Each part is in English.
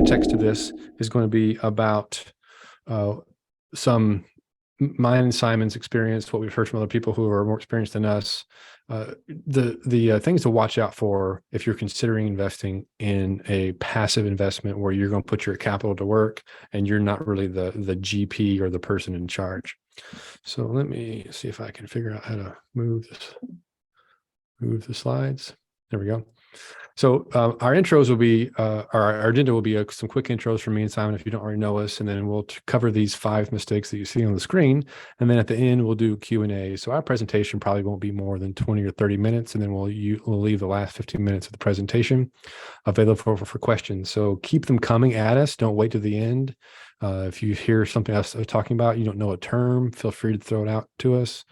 context of this is going to be about some mine and Simon's experience, what we've heard from other people who are more experienced than us, the things to watch out for if you're considering investing in a passive investment where you're going to put your capital to work and you're not really the GP or the person in charge. So let me see if I can figure out how to move the slides. There we go. So our intros will be, our agenda will be some quick intros from me and Simon if you don't already know us, and then we'll cover these 5 mistakes that you see on the screen. And then at the end, we'll do Q&A. So our presentation probably won't be more than 20 or 30 minutes, and then we'll leave the last 15 minutes of the presentation available for questions. So keep them coming at us. Don't wait to the end. If you hear something else talking about, you don't know a term, feel free to throw it out to us,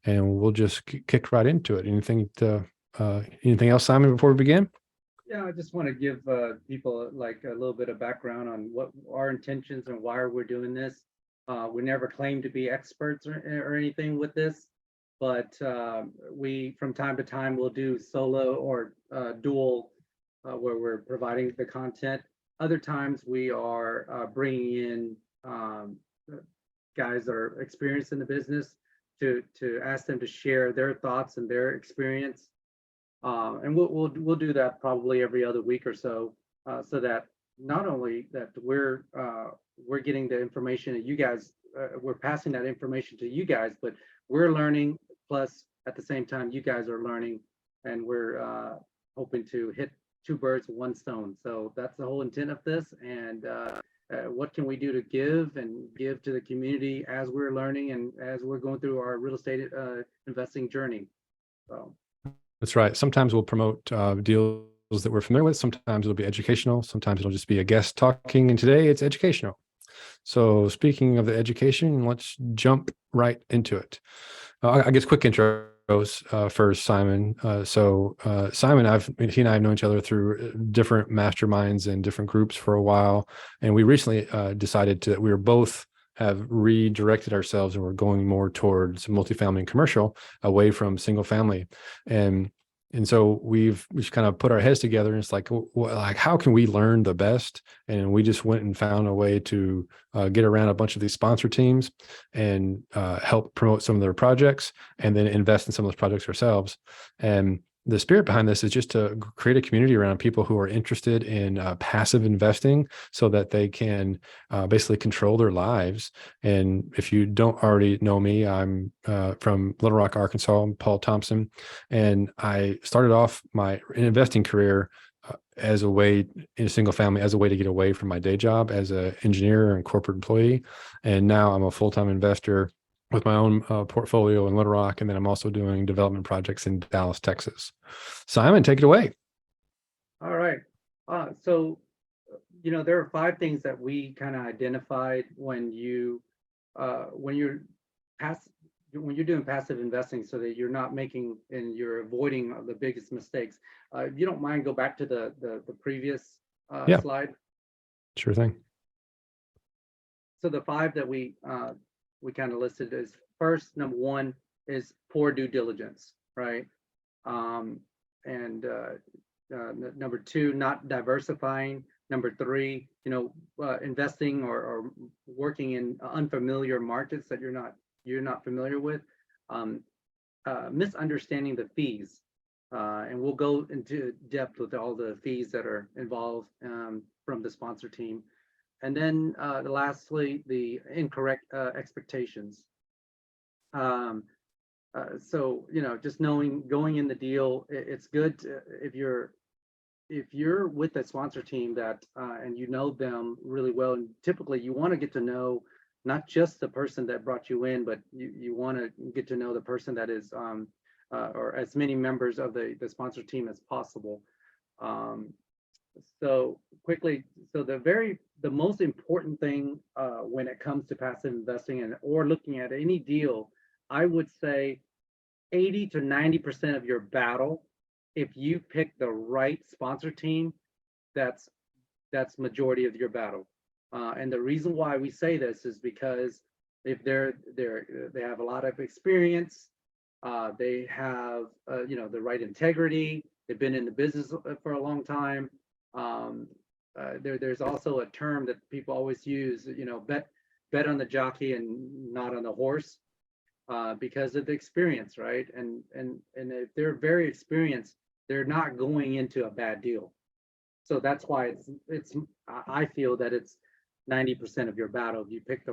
and we'll just kick right into it. Anything else, Simon, before we begin? Yeah, I just want to give people like a little bit of background on what our intentions and why we're doing this. We never claim to be experts or anything with this, but we, from time to time, will do solo or dual where we're providing the content. Other times we are bringing in guys that are experienced in the business to ask them to share their thoughts and their experience. And we'll do that probably every other week or so, so that not only that we're getting the information that you guys, we're passing that information to you guys, but we're learning. Plus, at the same time, you guys are learning, and we're hoping to hit 2 birds with 1 stone. So that's the whole intent of this. And what can we do to give to the community as we're learning and as we're going through our real estate investing journey? So. That's right. Sometimes we'll promote deals that we're familiar with. Sometimes it'll be educational. Sometimes it'll just be a guest talking. And today it's educational. So speaking of the education, let's jump right into it. I guess quick intros first, Simon. Simon, he and I have known each other through different masterminds and different groups for a while. And we recently decided that we were both have redirected ourselves and we're going more towards multifamily and commercial away from single family. And so we've kind of put our heads together and it's like how can we learn the best? And we just went and found a way to get around a bunch of these sponsor teams and help promote some of their projects and then invest in some of those projects ourselves. And the spirit behind this is just to create a community around people who are interested in passive investing so that they can basically control their lives. And if you don't already know me, I'm from Little Rock, Arkansas. I'm Paul Thompson. And I started off my investing career as a way in a single family, as a way to get away from my day job as an engineer and corporate employee. And now I'm a full-time investor with my own portfolio in Little Rock, and then I'm also doing development projects in Dallas, Texas. Simon, take it away. All right. So, there are 5 things that we kind of identified when you're doing passive investing, so that you're not making and you're avoiding the biggest mistakes. If you don't mind, go back to the previous slide. Sure thing. So the 5 that we kind of listed is first, number 1 is poor due diligence, right? Number 2, not diversifying. Number 3, investing or working in unfamiliar markets that you're not familiar with. Misunderstanding the fees, and we'll go into depth with all the fees that are involved from the sponsor team. And then lastly, the incorrect expectations. So, just going in the deal, it's good if you're with a sponsor team that and you know them really well, and typically you want to get to know not just the person that brought you in, but you want to get to know the person that is or as many members of the sponsor team as possible. So quickly, so the most important thing when it comes to passive investing or looking at any deal, I would say 80 to 90% of your battle, if you pick the right sponsor team, that's majority of your battle. And the reason why we say this is because if they have a lot of experience, they have the right integrity, they've been in the business for a long time. there's also a term that people always use, bet on the jockey and not on the horse, because of the experience, right? And if they're very experienced, they're not going into a bad deal. So that's why I feel that it's 90% of your battle if you pick the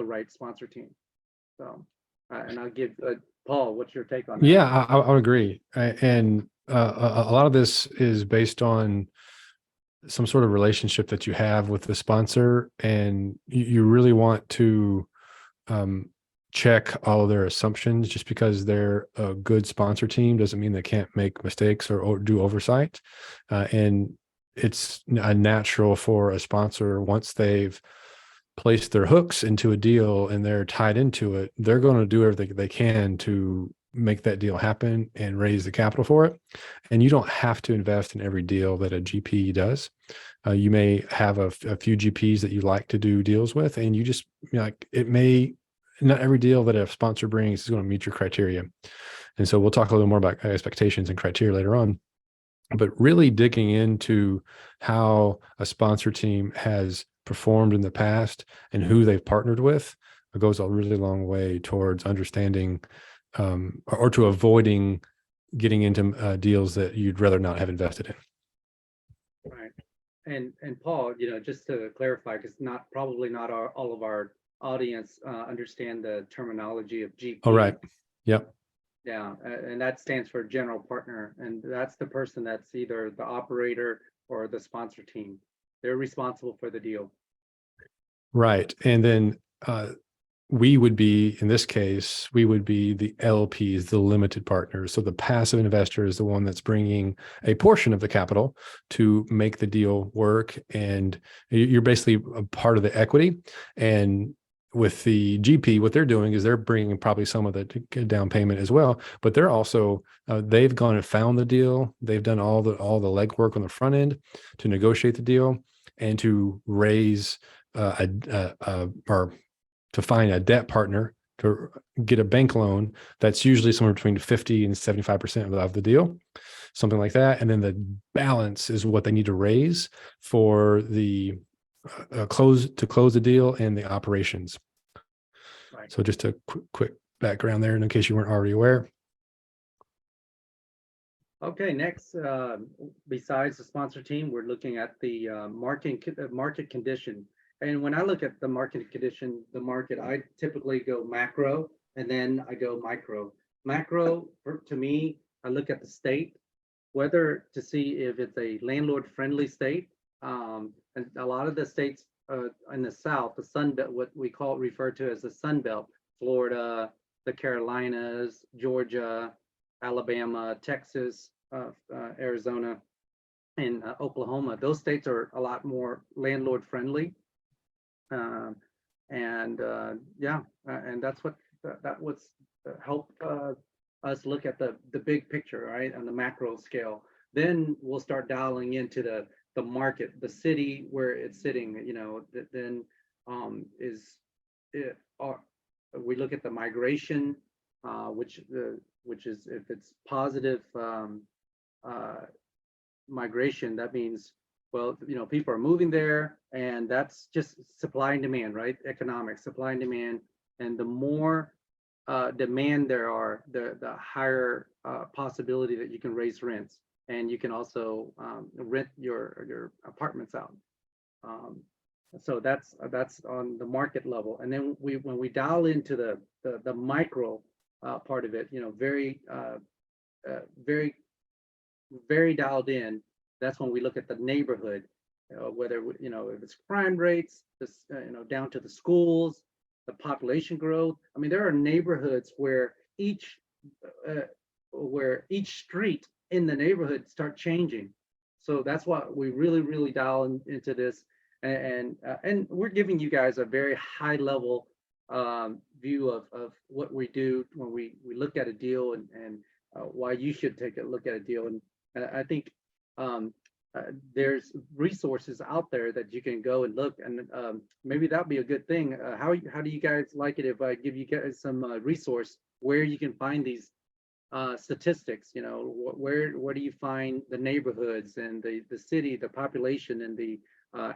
right sponsor team. So, and I'll give Paul, what's your take on that? Yeah, I would agree. And a lot of this is based on some sort of relationship that you have with the sponsor, and you really want to check all of their assumptions. Just because they're a good sponsor team doesn't mean they can't make mistakes or do oversight. And it's natural for a sponsor, once they've placed their hooks into a deal and they're tied into it, they're going to do everything they can to make that deal happen and raise the capital for it. And you don't have to invest in every deal that a GP does. You may have a few GPs that you like to do deals with, and you just, like, it may not every deal that a sponsor brings is going to meet your criteria. And so we'll talk a little more about expectations and criteria later on. But really digging into how a sponsor team has performed in the past and who they've partnered with goes a really long way towards understanding or to avoiding getting into deals that you'd rather not have invested in. Right. And Paul, just to clarify, because probably not all of our audience understand the terminology of GP. Oh, right. Yep. Yeah, and that stands for general partner, and that's the person that's either the operator or the sponsor team. They're responsible for the deal. Right. And then we would be, in this case, we would be the LPs, the limited partners. So the passive investor is the one that's bringing a portion of the capital to make the deal work. And you're basically a part of the equity. And with the GP, what they're doing is they're bringing probably some of the down payment as well, but they're also, they've gone and found the deal. They've done all the legwork on the front end to negotiate the deal and to raise or to find a debt partner to get a bank loan that's usually somewhere between 50 and 75% of the deal, something like that. And then the balance is what they need to raise for the close the deal and the operations. Right. So just a quick background there, in case you weren't already aware. Okay, next, besides the sponsor team, we're looking at the market condition. And when I look at the market condition, I typically go macro and then I go micro. Macro, to me, I look at the state, whether to see if it's a landlord-friendly state. And a lot of the states in the South, the Sun Belt, what we refer to as the Sun Belt, Florida, the Carolinas, Georgia, Alabama, Texas, Arizona, and Oklahoma. Those states are a lot more landlord-friendly. And that's what helped us look at the big picture, right, on the macro scale. Then we'll start dialing into the market, the city where it's sitting. Then we look at the migration, which is, if it's positive migration, that means, well, people are moving there, and that's just supply and demand, right? Economics, supply and demand. And the more demand there are, the higher possibility that you can raise rents, and you can also rent your apartments out. So that's on the market level. And then when we dial into the micro part of it, very dialed in. That's when we look at the neighborhood, whether if it's crime rates, down to the schools, the population growth. I mean, there are neighborhoods where each street in the neighborhood start changing. So that's why we really dial into this, and we're giving you guys a very high level view of what we do when we look at a deal, and why you should take a look at a deal. And I think there's resources out there that you can go and look, and maybe that'd be a good thing. How do you guys like it if I give you guys some resource where you can find these statistics. You know, where do you find the neighborhoods and the city, the population, and the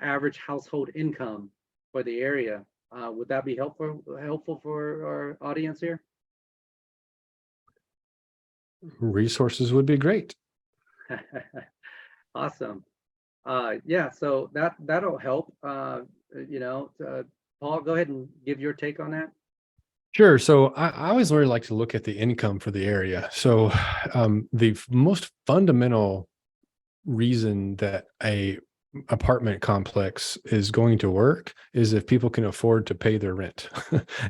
average household income for the area? Would that be helpful for our audience here? Resources would be great. Awesome. Yeah, so that'll help. Paul, go ahead and give your take on that. Sure. So I always really like to look at the income for the area. So the most fundamental reason that a apartment complex is going to work is if people can afford to pay their rent.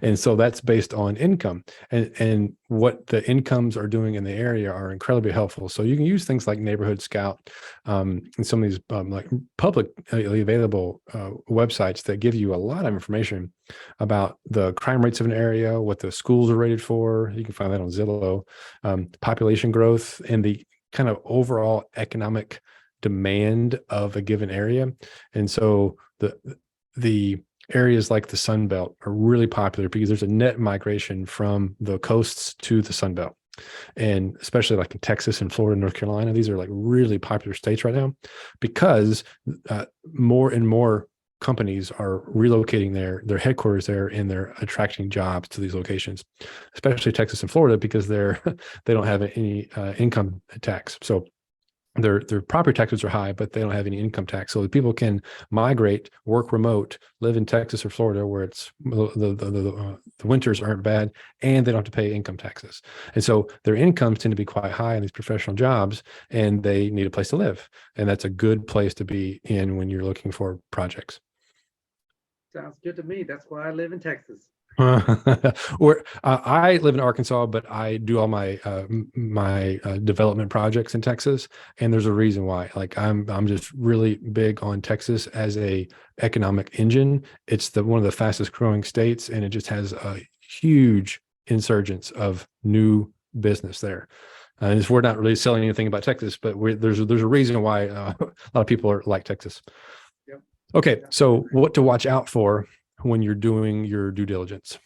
And so that's based on income, and what the incomes are doing in the area are incredibly helpful. So you can use things like Neighborhood Scout, and some of these like publicly available websites that give you a lot of information about the crime rates of an area, what the schools are rated for. You can find that on Zillow, population growth, and the kind of overall economic demand of a given area. And so the areas like the Sun Belt are really popular because there's a net migration from the coasts to the Sun Belt. And especially like in Texas and Florida, North Carolina, these are like really popular states right now because more and more companies are relocating their headquarters there, and they're attracting jobs to these locations, especially Texas and Florida, because they don't have any income tax. So their property taxes are high, but they don't have any income tax. So people can migrate, work remote, live in Texas or Florida, where it's the winters aren't bad, and they don't have to pay income taxes. And so their incomes tend to be quite high in these professional jobs, and they need a place to live. And that's a good place to be in when you're looking for projects. Sounds good to me. That's why I live in Texas. Or I live in Arkansas, but I do all my development projects in Texas, and there's a reason why. Like I'm just really big on Texas as a economic engine. It's one of the fastest growing states, and it just has a huge insurgence of new business there. And we're not really selling anything about Texas, but there's a reason why a lot of people are like Texas. Yep. Okay, so what to watch out for when you're doing your due diligence.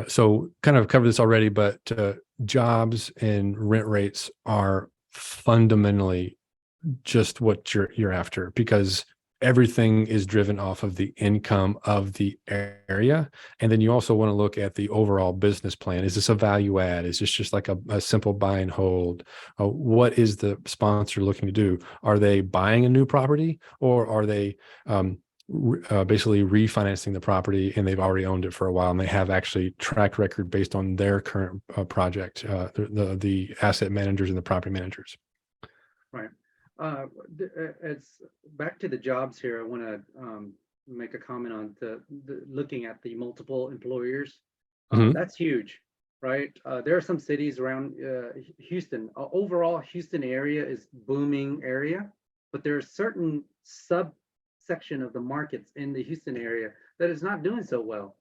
So kind of covered this already, but jobs and rent rates are fundamentally just what you're after, because everything is driven off of the income of the area. And then you also want to look at the overall business plan. Is this a value add? Is this just like a simple buy and hold? What is the sponsor looking to do? Are they buying a new property, or are they basically refinancing the property, and they've already owned it for a while, and they have actually track record based on their current project, the asset managers and the property managers? Right. It's back to the jobs here. I want to make a comment on looking at the multiple employers. That's huge, right? There are some cities around Houston. Overall, Houston area is booming area, but there are certain subsection of the markets in the Houston area that is not doing so well.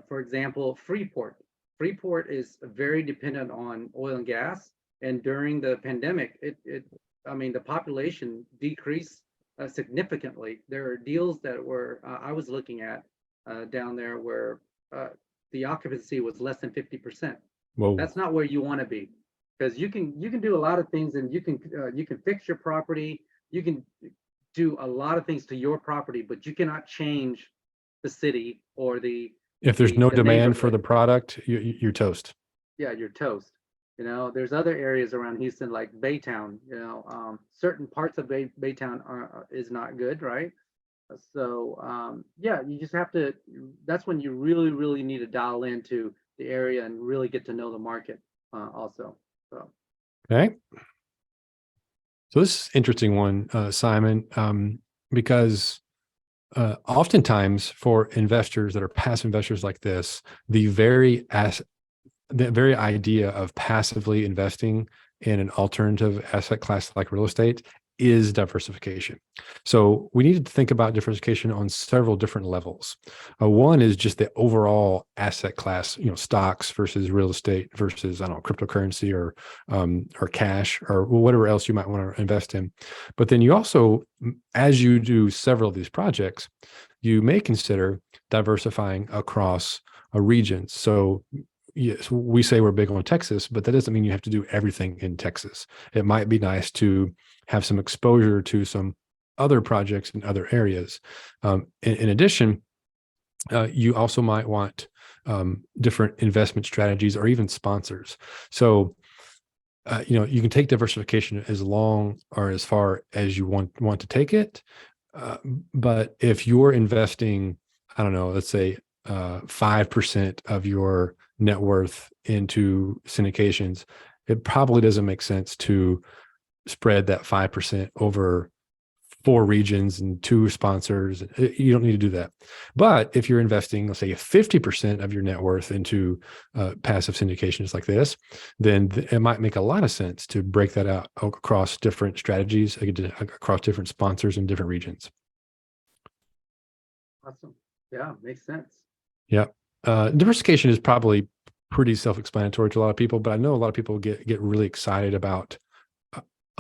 For example, Freeport. Freeport is very dependent on oil and gas, and during the pandemic, the population decreased significantly. There are deals that were I was looking at down there where the occupancy was less than 50%. Whoa. That's not where you want to be, because you can do a lot of things, and you can fix your property. You can do a lot of things to your property, but you cannot change the city or if there's no demand for the product, you're toast. Yeah, you're toast. There's other areas around Houston like Baytown. Certain parts of Baytown is not good, right? So yeah, you just have to. That's when you really, really need to dial into the area and really get to know the market also. So. Okay. So this is an interesting one, Simon, because oftentimes for investors that are passive investors like this, the very idea of passively investing in an alternative asset class like real estate is diversification. So we need to think about diversification on several different levels. One is just the overall asset class, stocks versus real estate versus, cryptocurrency or cash or whatever else you might want to invest in. But then you also, as you do several of these projects, you may consider diversifying across a region. So yes, we say we're big on Texas, but that doesn't mean you have to do everything in Texas. It might be nice to have some exposure to some other projects in other areas. In addition, you also might want different investment strategies or even sponsors. So, you can take diversification as long or as far as you want to take it. But if you're investing, I don't know, let's say 5% of your net worth into syndications, it probably doesn't make sense to spread that 5% over 4 regions and 2 sponsors. You don't need to do that. But if you're investing, let's say 50% of your net worth into passive syndications like this, then it might make a lot of sense to break that out across different strategies, across different sponsors in different regions. Awesome. Yeah, makes sense. Yeah. Diversification is probably pretty self-explanatory to a lot of people, but I know a lot of people get really excited about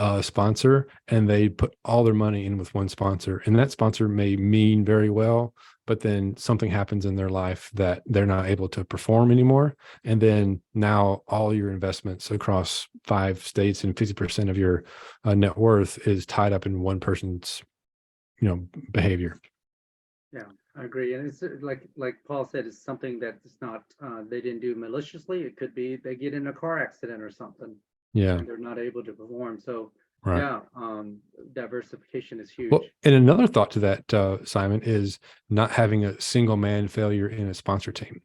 a sponsor and they put all their money in with one sponsor, and that sponsor may mean very well, but then something happens in their life that they're not able to perform anymore. And then now all your investments across 5 states and 50% of your net worth is tied up in one person's, behavior. Yeah, I agree. And it's like Paul said, it's something that's not they didn't do maliciously. It could be they get in a car accident or something. Yeah. And they're not able to perform. So Right. yeah, diversification is huge. Well, and another thought to that, Simon, is not having a single man failure in a sponsor team.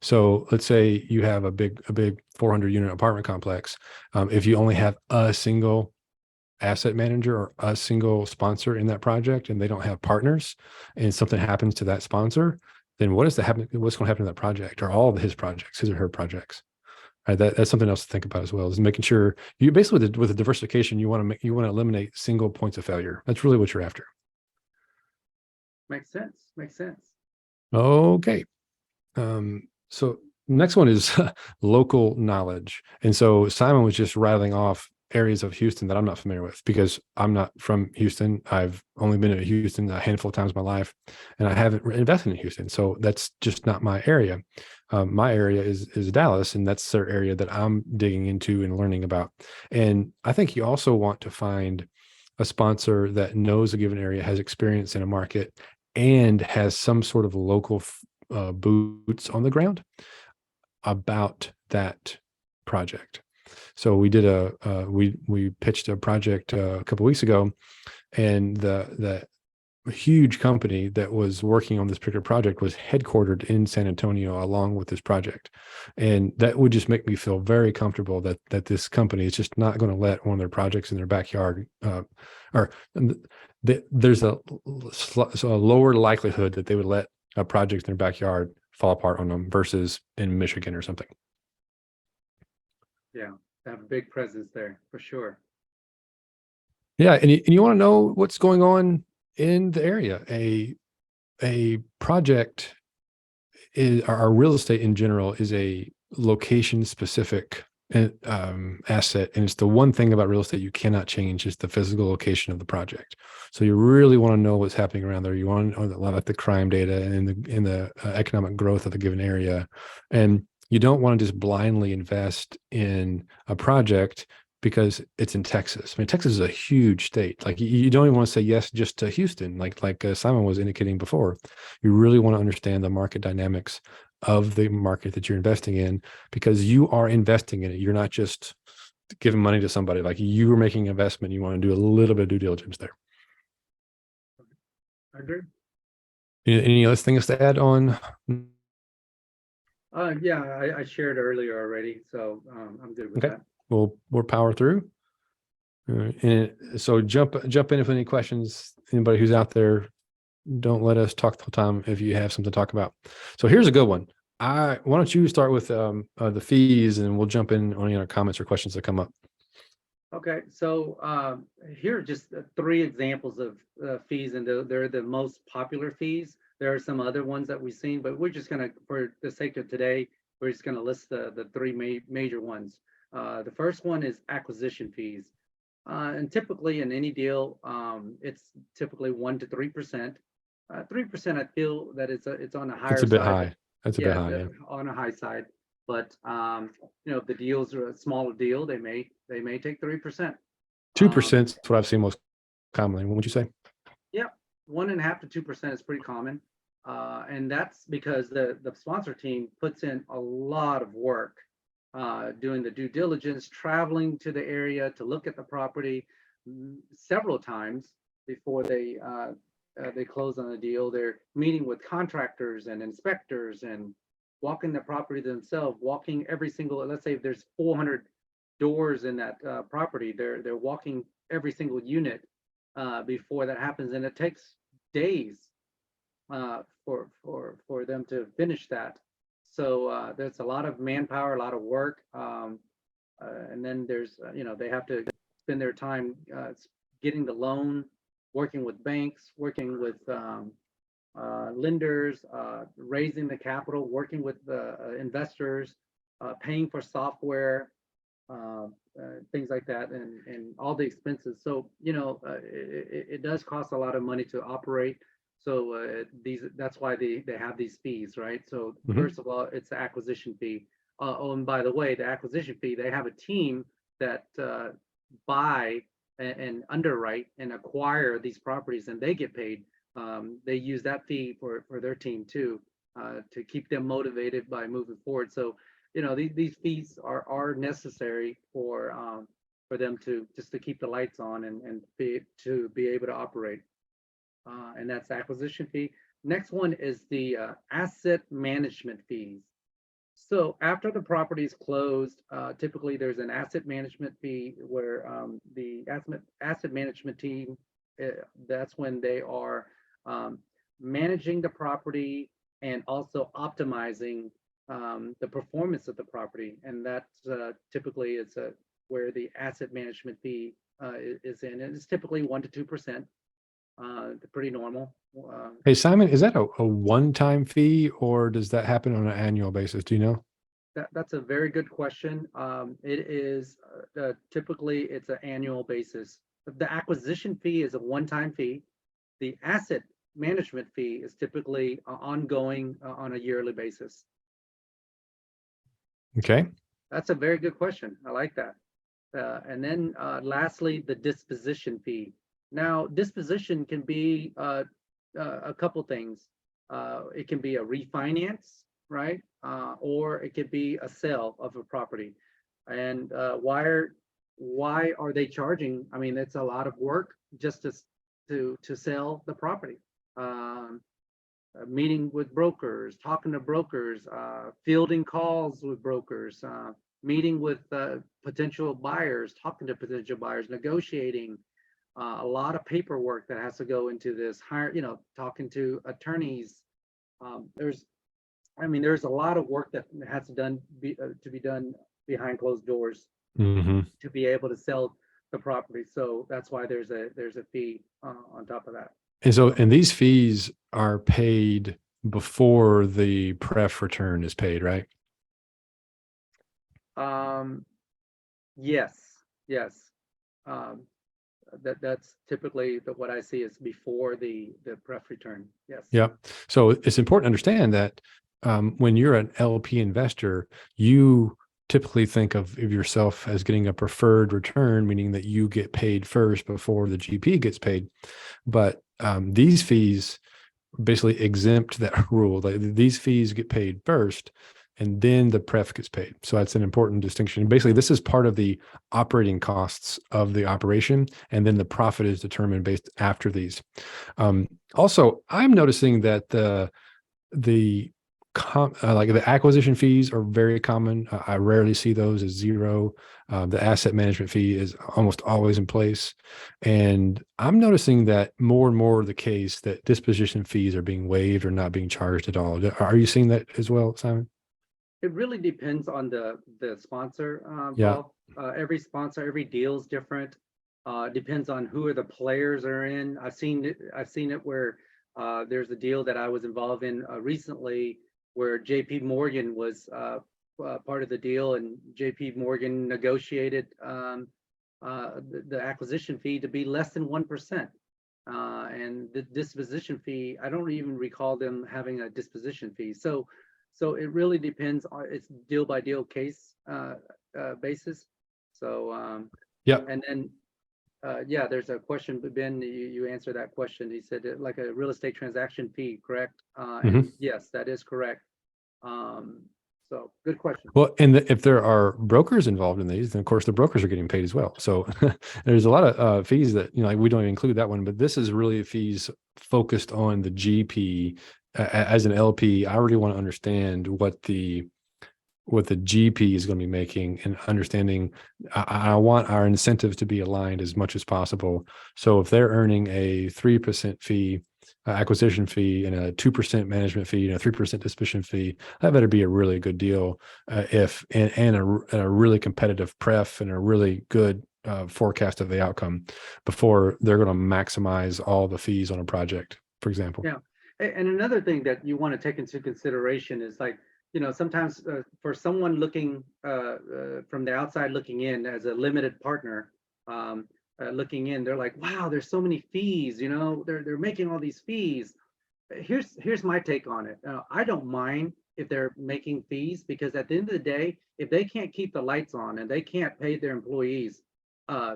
So let's say you have a big 400 unit apartment complex. If you only have a single asset manager or a single sponsor in that project, and they don't have partners, and something happens to that sponsor, then what's going to happen to that project or all of his projects, his or her projects? Right, that's something else to think about as well, is making sure you basically with the diversification, you want to eliminate single points of failure. That's really what you're after. Makes sense. Makes sense. Okay. So next one is local knowledge. And so Simon was just rattling off areas of Houston that I'm not familiar with because I'm not from Houston. I've only been to Houston a handful of times in my life, and I haven't invested in Houston. So that's just not my area. My area is Dallas, and that's their area that I'm digging into and learning about. And I think you also want to find a sponsor that knows a given area, has experience in a market, and has some sort of local boots on the ground about that project. So we did we pitched a project a couple of weeks ago, and the huge company that was working on this particular project was headquartered in San Antonio along with this project. And that would just make me feel very comfortable that this company is just not going to let one of their projects in their backyard there's a lower likelihood that they would let a project in their backyard fall apart on them versus in Michigan or something. Yeah, they have a big presence there for sure. Yeah, and you want to know what's going on in the area. A project is, our real estate in general is a location specific asset, and it's the one thing about real estate you cannot change is the physical location of the project. So you really want to know what's happening around there. You want to know about the crime data and the economic growth of the given area, and you don't want to just blindly invest in a project because it's in Texas. I mean, Texas is a huge state. Like you don't even want to say yes just to Houston, like Simon was indicating before. You really want to understand the market dynamics of the market that you're investing in, because you are investing in it. You're not just giving money to somebody. Like you are making an investment. You want to do a little bit of due diligence there. I agree. Any other things to add on? Yeah, I shared earlier already, so I'm good with that. We'll power through. And so jump in if any questions. Anybody who's out there, don't let us talk the whole time if you have something to talk about. So here's a good one. Why don't you start with the fees, and we'll jump in on any other comments or questions that come up. Okay, so here are just 3 examples of fees, and they're the most popular fees. There are some other ones that we've seen, but we're just gonna, for the sake of today, we're just gonna list the 3 major ones. The first one is acquisition fees, and typically in any deal, it's typically 1 to 3%. 3%, I feel that it's on the higher side. It's a bit high. That's a bit high. Yeah. On a high side. But if the deals are a smaller deal, they may take 3%. 2% is what I've seen most commonly. What would you say? Yeah, 1.5 to 2% is pretty common, and that's because the sponsor team puts in a lot of work, doing the due diligence, traveling to the area to look at the property several times before they close on the deal. They're meeting with contractors and inspectors and walking the property themselves, walking every single. Let's say if there's 400 doors in that property, they're walking every single unit before that happens, and it takes days for them to finish that. So there's a lot of manpower, a lot of work, and then there's they have to spend their time getting the loan, working with banks, working with lenders, raising the capital, working with investors, paying for software, things like that, and all the expenses. So it does cost a lot of money to operate. So that's why they have these fees, right? So first of all, it's the acquisition fee. Oh, and by the way, the acquisition fee, they have a team that buy and underwrite and acquire these properties, and they get paid. They use that fee for their team too, to keep them motivated by moving forward. So these fees are necessary for them to just to keep the lights on and be able to operate. And that's the acquisition fee. Next one is the asset management fees. So after the property is closed, typically there's an asset management fee where the asset management team, that's when they are managing the property and also optimizing the performance of the property. And that's typically is where the asset management fee is in. And it's typically 1 to 2%. Pretty normal. Hey, Simon, is that a one-time fee or does that happen on an annual basis? Do you know? That's a very good question. It is typically it's an annual basis. The acquisition fee is a one-time fee. The asset management fee is typically ongoing on a yearly basis. Okay. That's a very good question. I like that. And then lastly, the disposition fee. Now, disposition can be a couple things. It can be a refinance, right? Or it could be a sale of a property. And why are they charging? I mean, it's a lot of work just to sell the property. Meeting with brokers, talking to brokers, fielding calls with brokers, meeting with potential buyers, talking to potential buyers, negotiating. A lot of paperwork that has to go into this. Talking to attorneys. There's a lot of work that has to be done behind closed doors to be able to sell the property. So that's why there's a fee on top of that. And these fees are paid before the pref return is paid, right? Yes. That's typically what I see is before the pref return. Yes. Yeah. So it's important to understand that when you're an LP investor, you typically think of yourself as getting a preferred return, meaning that you get paid first before the GP gets paid. But these fees basically exempt that rule. These fees get paid first, and then the pref gets paid. So that's an important distinction. Basically, this is part of the operating costs of the operation, and then the profit is determined based after these. Also, I'm noticing that the acquisition fees are very common. I rarely see those as zero. The asset management fee is almost always in place. And I'm noticing that more and more the case that disposition fees are being waived or not being charged at all. Are you seeing that as well, Simon? It really depends on the sponsor. Yeah. Every sponsor, every deal is different. Depends on who the players are in. I've seen it where there's a deal that I was involved in recently where JP Morgan was part of the deal, and JP Morgan negotiated the acquisition fee to be less than 1%. And the disposition fee, I don't even recall them having a disposition fee. So So it really depends on, it's deal by deal case basis. So Yeah. and then yeah, there's a question, but Ben, you answered that question. He said like a real estate transaction fee, correct? And Mhm. yes, that is correct. Um, so good question. Well, and if there are brokers involved in these, then of course the brokers are getting paid as well. So there's a lot of fees that, like we don't even include that one, but this is really fees focused on the GP. As an LP, I really want to understand what the GP is going to be making, and understanding I want our incentives to be aligned as much as possible. So if they're earning a 3% fee, acquisition fee, and a 2% management fee, and a 3% disposition fee, that better be a really good deal. And a really competitive pref, and a really good forecast of the outcome before they're going to maximize all the fees on a project, for example. Yeah. And another thing that you want to take into consideration is like, sometimes for someone looking from the outside looking in as a limited partner, looking in, they're like, wow, there's so many fees, they're making all these fees. Here's my take on it. I don't mind if they're making fees, because at the end of the day, if they can't keep the lights on and they can't pay their employees, uh,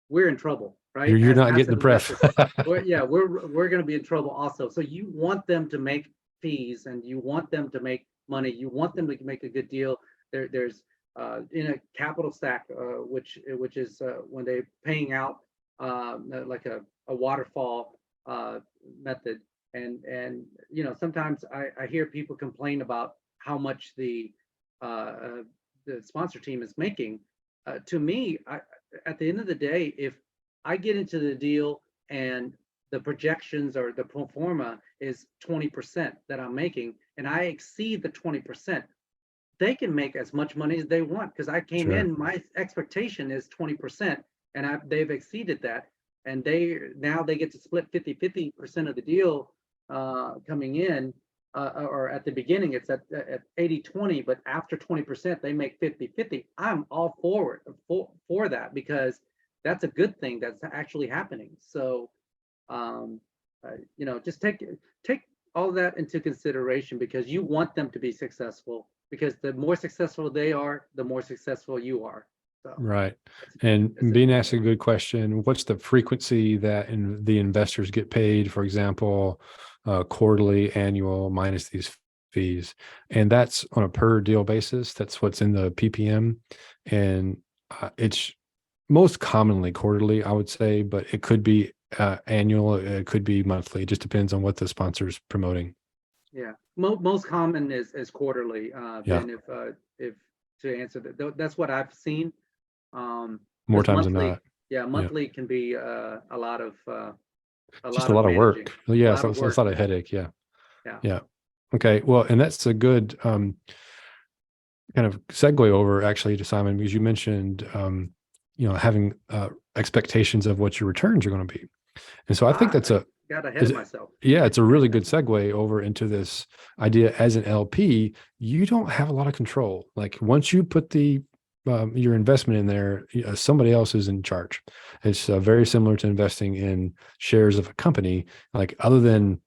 we're in trouble, right? You're As not getting passive the pref. investors, we're going to be in trouble also. So you want them to make fees, and you want them to make money. You want them to make a good deal. There's in a capital stack, which is when they're paying out like a waterfall method, and sometimes I hear people complain about how much the sponsor team is making. To me, at the end of the day, if I get into the deal and the projections or the pro forma is 20% that I'm making, and I exceed the 20%, they can make as much money as they want, because I came Sure. in, my expectation is 20%, and they've exceeded that. And now they get to split 50% of the deal coming in, or at the beginning it's at 80-20, but after 20% they make 50-50. I'm all forward for that, because that's a good thing that's actually happening. So just take all that into consideration, because you want them to be successful, because the more successful they are, the more successful you are. So Right. it's, And it's being asked a good question, what's the frequency that the investors get paid, for example, quarterly, annual, minus these fees? And that's on a per deal basis. That's what's in the PPM. And it's most commonly quarterly, I would say, but it could be annual, it could be monthly. It just depends on what the sponsor's promoting. Yeah, most common is quarterly. Yeah. Then if to answer that, that's what I've seen. More Because times than monthly, not. yeah, Yeah. monthly can be a lot Just a of lot of managing, work. a Yeah. lot So of it's a work. lot of headache. Yeah. Yeah. Yeah. Okay. Well, and that's a good kind of segue over actually to Simon, because you mentioned, having expectations of what your returns are going to be. And so I think that's I got ahead of myself. it's a really good segue over into this idea. As an LP, you don't have a lot of control. Like once you put your investment in there, somebody else is in charge. It's very similar to investing in shares of a company. Like other than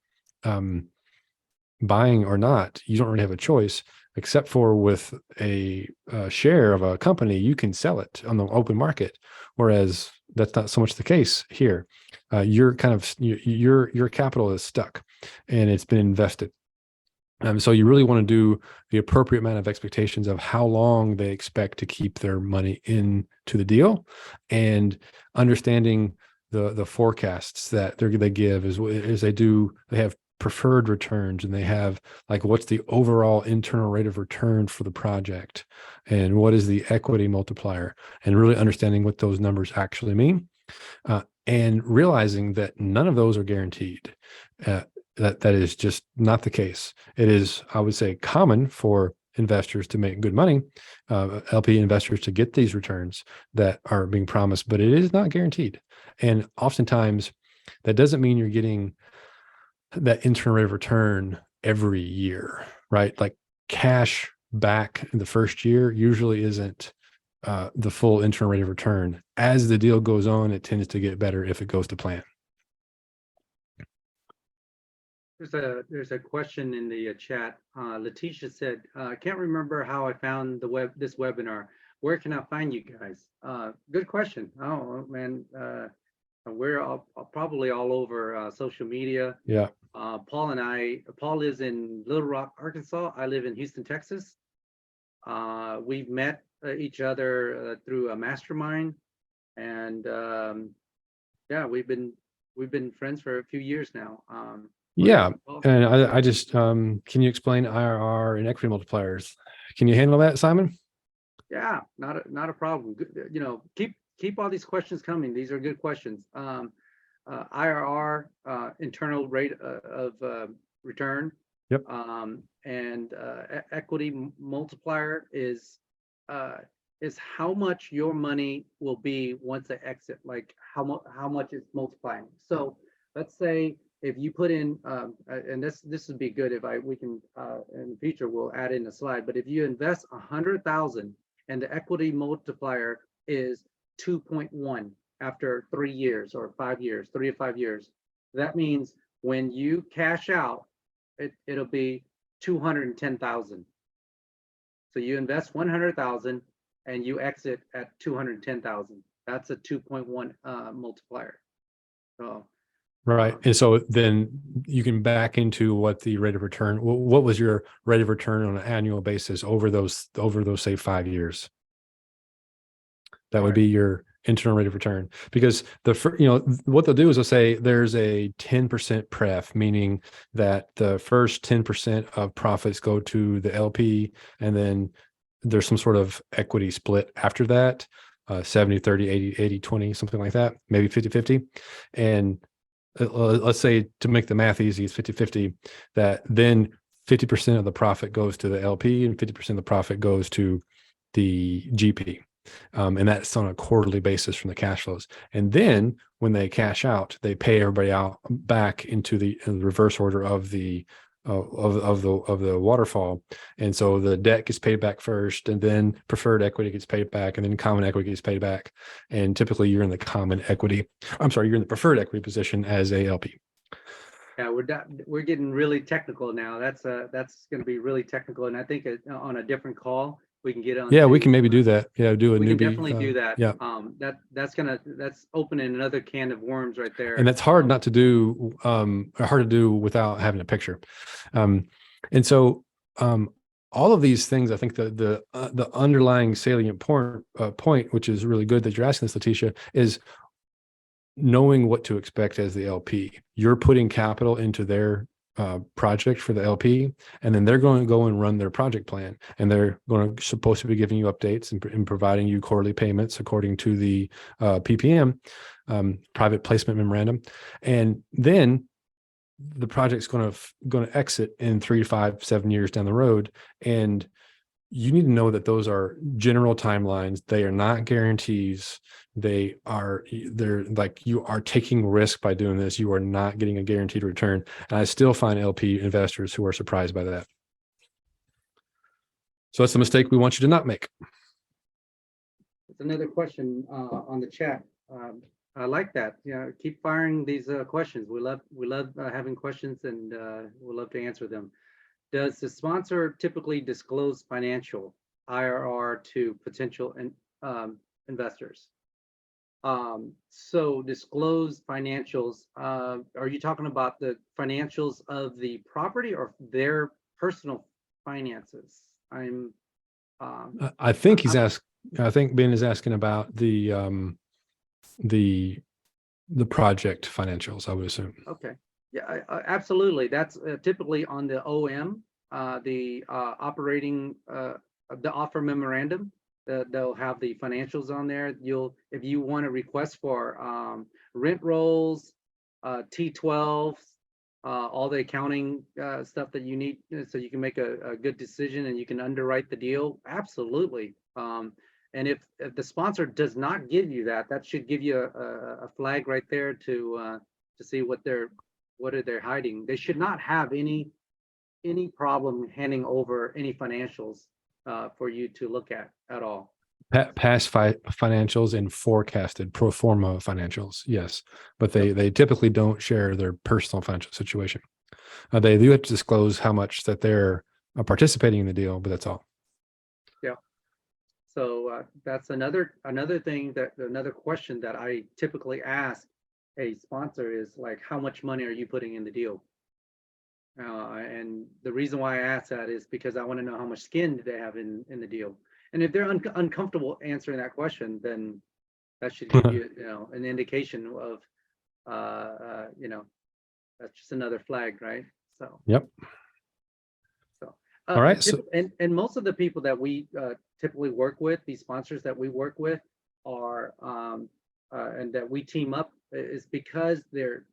buying or not, you don't really have a choice, except for with a share of a company, you can sell it on the open market. Whereas that's not so much the case here. You're kind of, your capital is stuck and it's been invested. So you really want to do the appropriate amount of expectations of how long they expect to keep their money into the deal, and understanding the forecasts that they give is they have preferred returns, and they have like what's the overall internal rate of return for the project, and what is the equity multiplier, and really understanding what those numbers actually mean, and realizing that none of those are guaranteed. That is just not the case. It is, I would say, common for investors to make good money, LP investors to get these returns that are being promised, but it is not guaranteed. And oftentimes, that doesn't mean you're getting that internal rate of return every year, right? Like cash back in the first year usually isn't the full internal rate of return. As the deal goes on, it tends to get better if it goes to plan. There's a question in the chat. Letitia said, I can't remember how I found this webinar. Where can I find you guys? Good question. Oh man, we're probably all over social media. Yeah. Paul is in Little Rock, Arkansas. I live in Houston, Texas. We've met each other through a mastermind, and yeah, we've been friends for a few years now. Yeah. And I just, can you explain IRR and equity multipliers? Can you handle that, Simon? Yeah, not a problem. You know, keep all these questions coming. These are good questions. IRR, internal rate of return. Yep. And equity multiplier is how much your money will be once they exit, like how much it's multiplying. So let's say if you put in, and this would be good if we can in the future we'll add in a slide. But if you invest 100,000 and the equity multiplier is 2.1 after 3 years or 5 years, 3 to 5 years, that means when you cash out, it'll be 210,000. So you invest 100,000 and you exit at 210,000. That's a 2.1 multiplier. So right. And so then you can back into what the rate of return, what was your rate of return on an annual basis over those say 5 years? That would be your internal rate of return, because what they'll do is they'll say there's a 10% pref, meaning that the first 10% of profits go to the LP, and then there's some sort of equity split after that, 70, 30, 80, 80, 20, something like that, maybe 50, 50. And let's say, to make the math easy, it's 50, 50, that then 50% of the profit goes to the LP and 50% of the profit goes to the GP. And that's on a quarterly basis from the cash flows. And then when they cash out, they pay everybody out back into the reverse order of the waterfall. And so the debt gets paid back first, and then preferred equity gets paid back, and then common equity gets paid back. And typically you're in the you're in the preferred equity position as a LP. Yeah, we're getting really technical now. That's going to be really technical, and I think on a different call we can get on. Yeah, we can maybe do that. Yeah, do a we newbie. Can definitely do that. Yeah. That's opening another can of worms right there. And that's hard not to do, hard to do without having a picture. And so all of these things, I think the underlying salient point, which is really good that you're asking this, Letitia, is knowing what to expect as the LP. You're putting capital into their project for the LP, and then they're going to go and run their project plan, and they're supposed to be giving you updates and providing you quarterly payments according to the PPM, private placement memorandum. And then the project's going to exit in 3 to 5, 7 years down the road, and you need to know that those are general timelines. They are not guarantees. They're like, you are taking risk by doing this. You are not getting a guaranteed return. And I still find LP investors who are surprised by that. So that's the mistake we want you to not make. It's another question on the chat. I like that. Yeah, keep firing these questions. We love having questions, and we'll love to answer them. Does the sponsor typically disclose financial IRR to potential investors? So disclose financials. Are you talking about the financials of the property or their personal finances? I think I think Ben is asking about the project financials, I would assume. Okay. Yeah, absolutely. That's typically on the OM, the operating, the offer memorandum. They'll have the financials on there. If you want to request for rent rolls, T12s, all the accounting stuff that you need, so you can make a good decision and you can underwrite the deal. Absolutely. And if the sponsor does not give you that, that should give you a flag right there to see what they're hiding. They should not have any problem handing over any financials for you to look at all. Past financials and forecasted pro forma financials, yes, but they typically don't share their personal financial situation. They do have to disclose how much that they're participating in the deal, but that's all. Yeah. So that's another question that I typically ask a sponsor is like, how much money are you putting in the deal? And the reason why I ask that is because I want to know how much skin do they have in the deal. And if they're uncomfortable answering that question, then that should give you, an indication of, that's just another flag, right? So, Yep. so, All right. So, and most of the people that we typically work with, these sponsors that we work with, are and that we team up is because they're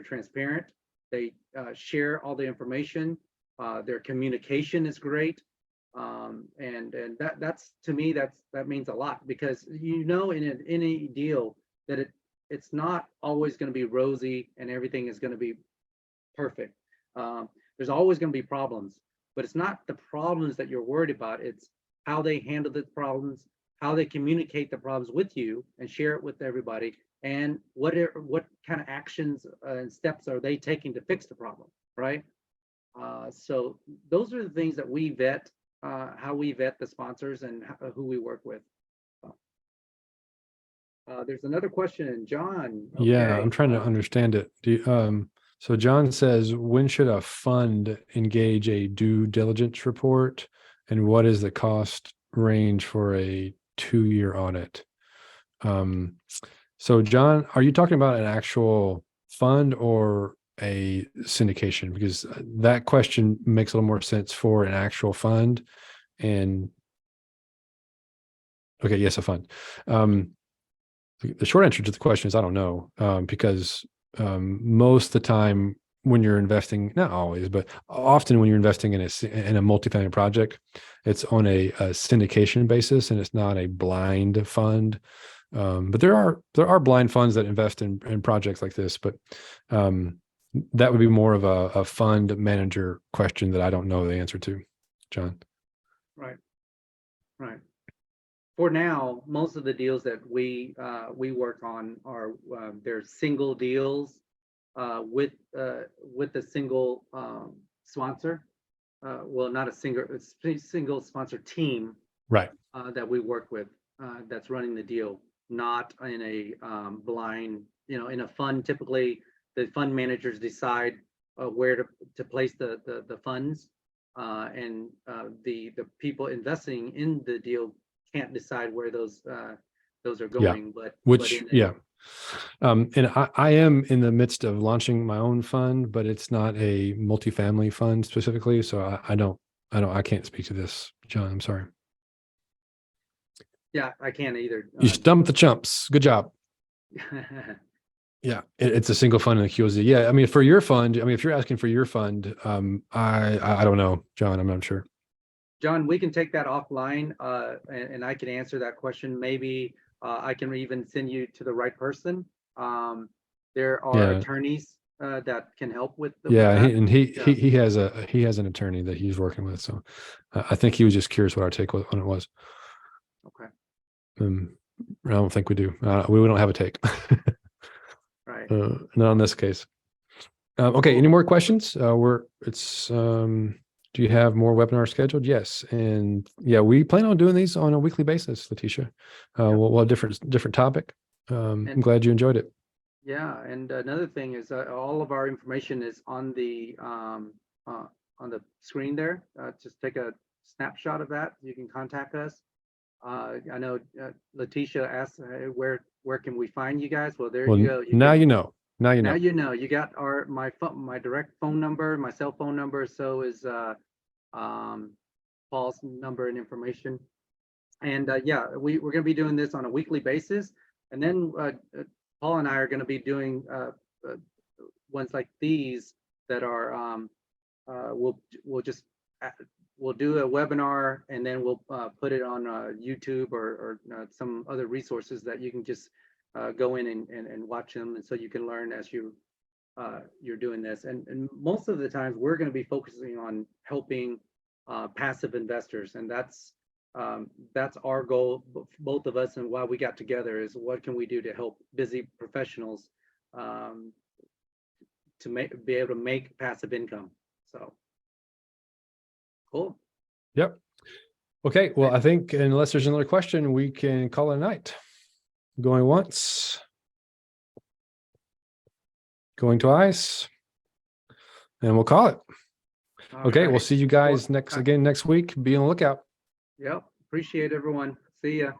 transparent. They share all the information. Their communication is great. And that's to me, that means a lot, because in any deal that it's not always going to be rosy and everything is going to be perfect. There's always going to be problems, but it's not the problems that you're worried about. It's how they handle the problems, how they communicate the problems with you and share it with everybody, and what kind of actions and steps are they taking to fix the problem, right? So those are the things that we vet, how we vet the sponsors and who we work with. There's another question, John. yeah, Okay. I'm trying to understand it. So John says, when should a fund engage a due diligence report, and what is the cost range for a 2-year audit? So John, are you talking about an actual fund or a syndication? Because that question makes a little more sense for an actual fund. And okay, yes, a fund. The short answer to the question is I don't know, because most of the time when you're investing, not always, but often when you're investing in a multifamily project, it's on a syndication basis and it's not a blind fund. But there are blind funds that invest in projects like this, but that would be more of a fund manager question that I don't know the answer to, John. Right. Right. For now, most of the deals that we work on are they're single deals with a single sponsor. Well, not a single sponsor team, Right. that we work with, that's running the deal, not in a blind. In a fund, typically the fund managers decide where to place the funds, and the people investing in the deal can't decide where those are going. Yeah. And I am in the midst of launching my own fund, but it's not a multifamily fund specifically. So I can't speak to this, John. I'm sorry. Yeah, I can't either. You stumped the chumps. Good job. Yeah, it's a single fund in the QOZ. Yeah, I mean, for your fund, if you're asking for your fund, I don't know, John. I'm not sure. John, we can take that offline, and I can answer that question. Maybe I can even send you to the right person. There are attorneys that can help with that. He has an attorney that he's working with. So I think he was just curious what our take on it was. Okay. I don't think we do. We don't have a take. Right. Not in this case. Okay. Any more questions? Do you have more webinars scheduled? Yes. And yeah, we plan on doing these on a weekly basis, Letitia. We'll have different topic. I'm glad you enjoyed it. Yeah. And another thing is all of our information is on the screen there. Just take a snapshot of that. You can contact us. I know Letitia asked where can we find you guys? Well, there you go. Now you know. Now you know. You got my direct phone number, my cell phone number. So is Paul's number and information. And yeah, we're going to be doing this on a weekly basis. And then Paul and I are going to be doing ones like these that are we'll do a webinar, and then we'll put it on YouTube or some other resources that you can just go in and watch them, and so you can learn as you're doing this. And most of the times we're going to be focusing on helping passive investors, and that's our goal, both of us, and why we got together is what can we do to help busy professionals be able to make passive income. So cool. Yep. Okay. Well, I think unless there's another question, we can call it a night. Going once. Going twice. And we'll call it. All Okay. We'll right. see you guys Well, next week. Be on the lookout. Yep. Appreciate everyone. See ya.